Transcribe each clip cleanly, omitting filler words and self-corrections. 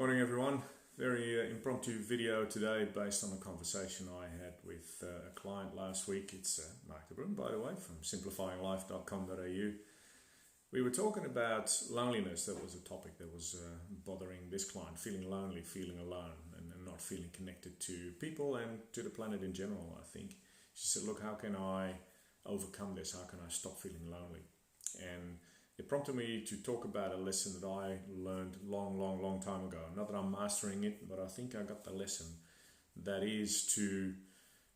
Morning everyone. Very impromptu video today based on a conversation I had with a client last week. It's Marc the Bruin, by the way, from simplifyinglife.com.au. We were talking about loneliness. That was a topic that was bothering this client, feeling lonely, feeling alone, and not feeling connected to people and to the planet in general, I think. She said, look, how can I overcome this? How can I stop feeling lonely? And it prompted me to talk about a lesson that I learned long time ago. Not that I'm mastering it, but I think I got the lesson. That is to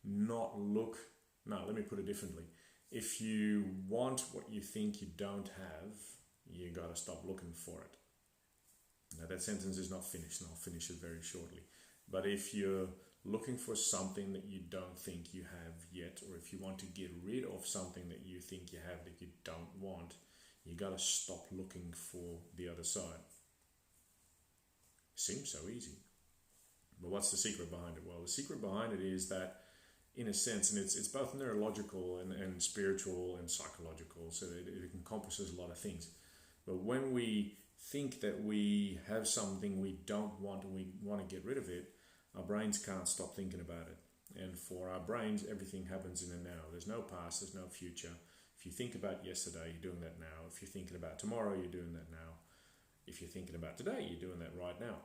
not look... No, let me put it differently. If you want what you think you don't have, you got to stop looking for it. Now that sentence is not finished, and I'll finish it very shortly. But if you're looking for something that you don't think you have yet, or if you want to get rid of something that you think you have that you don't want, you got to stop looking for the other side. Seems so easy. But what's the secret behind it? Well, the secret behind it is that, in a sense, and it's both neurological and spiritual and psychological, so it encompasses a lot of things. But when we think that we have something we don't want and we want to get rid of it, our brains can't stop thinking about it. And for our brains, everything happens in the now. There's no past, there's no future. If you think about yesterday, you're doing that now. If you're thinking about tomorrow, you're doing that now. If you're thinking about today, you're doing that right now.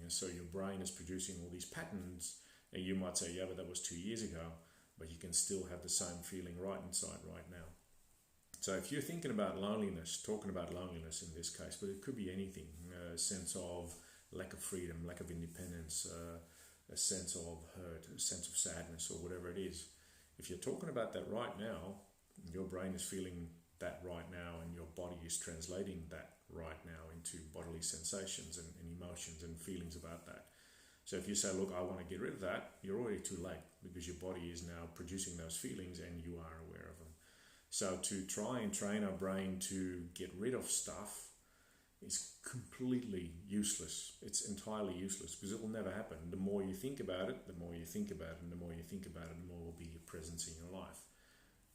So your brain is producing all these patterns, and you might say, yeah, but that was 2 years ago, but you can still have the same feeling right inside right now. So if you're thinking about loneliness, talking about loneliness in this case, but it could be anything, a sense of lack of freedom, lack of independence, a sense of hurt, a sense of sadness, or whatever it is. If you're talking about that right now, your brain is feeling that right now, and your body is translating that right now into bodily sensations and emotions and feelings about that. So if you say, look, I want to get rid of that, you're already too late, because your body is now producing those feelings and you are aware of them. So to try and train our brain to get rid of stuff is completely useless. It's entirely useless, because it will never happen. The more you think about it, the more you think about it, and the more you think about it, the more will be your presence in your life.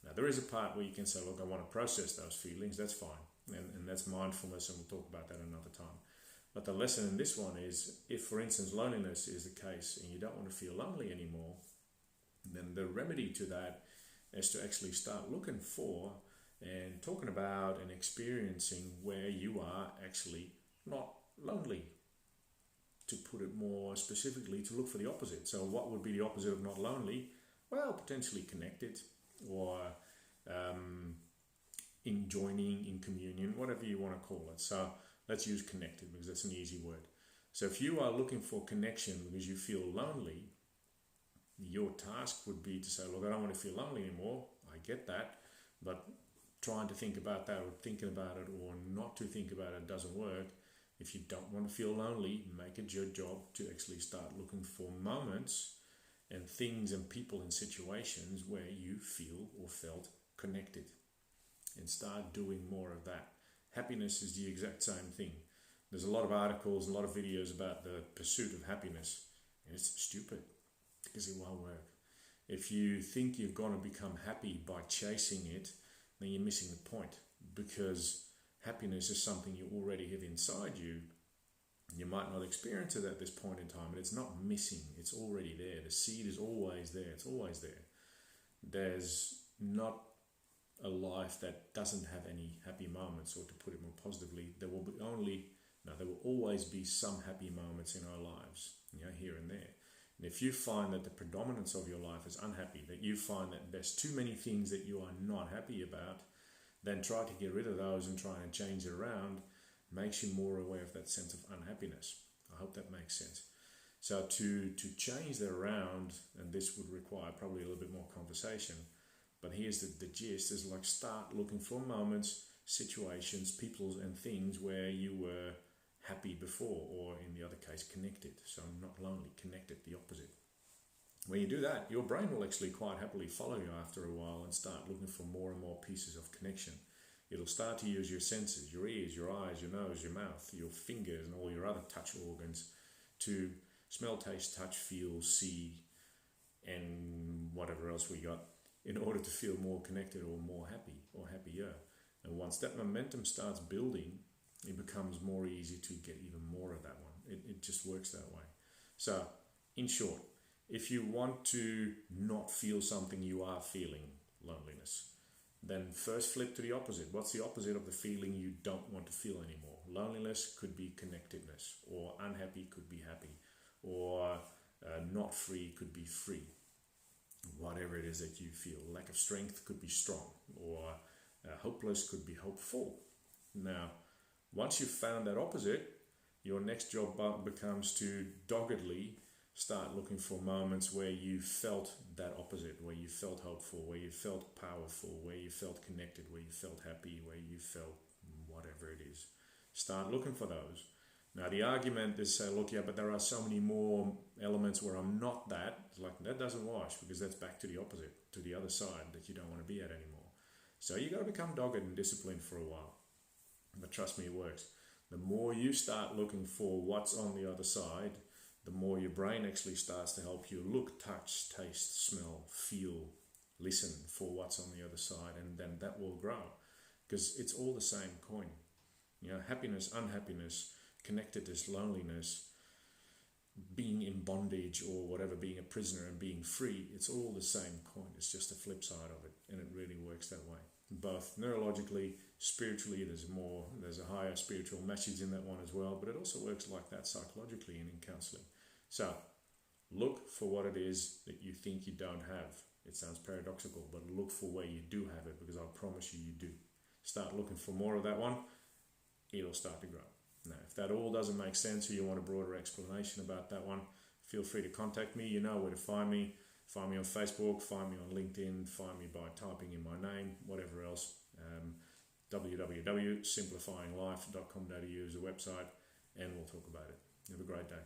Now, there is a part where you can say, look, I want to process those feelings. That's fine. And that's mindfulness, and we'll talk about that another time. But the lesson in this one is, if, for instance, loneliness is the case and you don't want to feel lonely anymore, then the remedy to that is to actually start looking for and talking about and experiencing where you are actually not lonely. To put it more specifically, to look for the opposite. So what would be the opposite of not lonely? Well, potentially connected, or in joining, in communion, whatever you want to call it. So let's use connected, because that's an easy word. So if you are looking for connection because you feel lonely, your task would be to say, look, I don't want to feel lonely anymore. I get that, but trying to think about that, or thinking about it, or not to think about it doesn't work. If you don't want to feel lonely, make it your job to actually start looking for moments and things and people and situations where you feel or felt connected, and start doing more of that. Happiness is the exact same thing. There's a lot of articles, a lot of videos about the pursuit of happiness, and it's stupid, because it won't work. If you think you're going to become happy by chasing it, then you're missing the point, because happiness is something you already have inside you. You might not experience it at this point in time, but it's not missing. It's already there. The seed is always there. It's always there. There's not a life that doesn't have any happy moments, or to put it more positively, there will always be some happy moments in our lives, here and there. And if you find that the predominance of your life is unhappy, that you find that there's too many things that you are not happy about, then try to get rid of those and try and change it around. Makes you more aware of that sense of unhappiness. I hope that makes sense. So to change that around, and this would require probably a little bit more conversation, but here's the gist, is like start looking for moments, situations, people and things where you were happy before, or in the other case, connected. So not lonely, connected, the opposite. When you do that, your brain will actually quite happily follow you after a while and start looking for more and more pieces of connection. It'll start to use your senses, your ears, your eyes, your nose, your mouth, your fingers, and all your other touch organs to smell, taste, touch, feel, see, and whatever else we got, in order to feel more connected or more happy or happier. And once that momentum starts building, it becomes more easy to get even more of that one. It It just works that way. So, in short, if you want to not feel something you are feeling, loneliness, then first flip to the opposite. What's the opposite of the feeling you don't want to feel anymore? Loneliness could be connectedness, or unhappy could be happy, or not free could be free. Whatever it is that you feel. Lack of strength could be strong, or hopeless could be hopeful. Now, once you've found that opposite, your next job becomes to doggedly start looking for moments where you felt that opposite, where you felt hopeful, where you felt powerful, where you felt connected, where you felt happy, where you felt whatever it is. Start looking for those. Now, the argument is say, look, yeah, but there are so many more elements where I'm not that. It's like, that doesn't wash, because that's back to the opposite, to the other side that you don't want to be at anymore. So you got to become dogged and disciplined for a while. But trust me, it works. The more you start looking for what's on the other side, the more your brain actually starts to help you look, touch, taste, smell, feel, listen for what's on the other side, and then that will grow. Because it's all the same coin. You know, happiness, unhappiness, connectedness, loneliness, being in bondage or whatever, being a prisoner and being free, it's all the same coin. It's just a flip side of it, and it really works that way. Both neurologically, spiritually, there's a higher spiritual message in that one as well, but it also works like that psychologically and in counseling. So look for what it is that you think you don't have. It sounds paradoxical, but look for where you do have it, because I promise you do. Start looking for more of that one, it'll start to grow. Now, if that all doesn't make sense or you want a broader explanation about that one, feel free to contact me. You know where to find me. Find me on Facebook, find me on LinkedIn, find me by typing in my name, whatever else. www.simplifyinglife.com.au is the website, and we'll talk about it. Have a great day.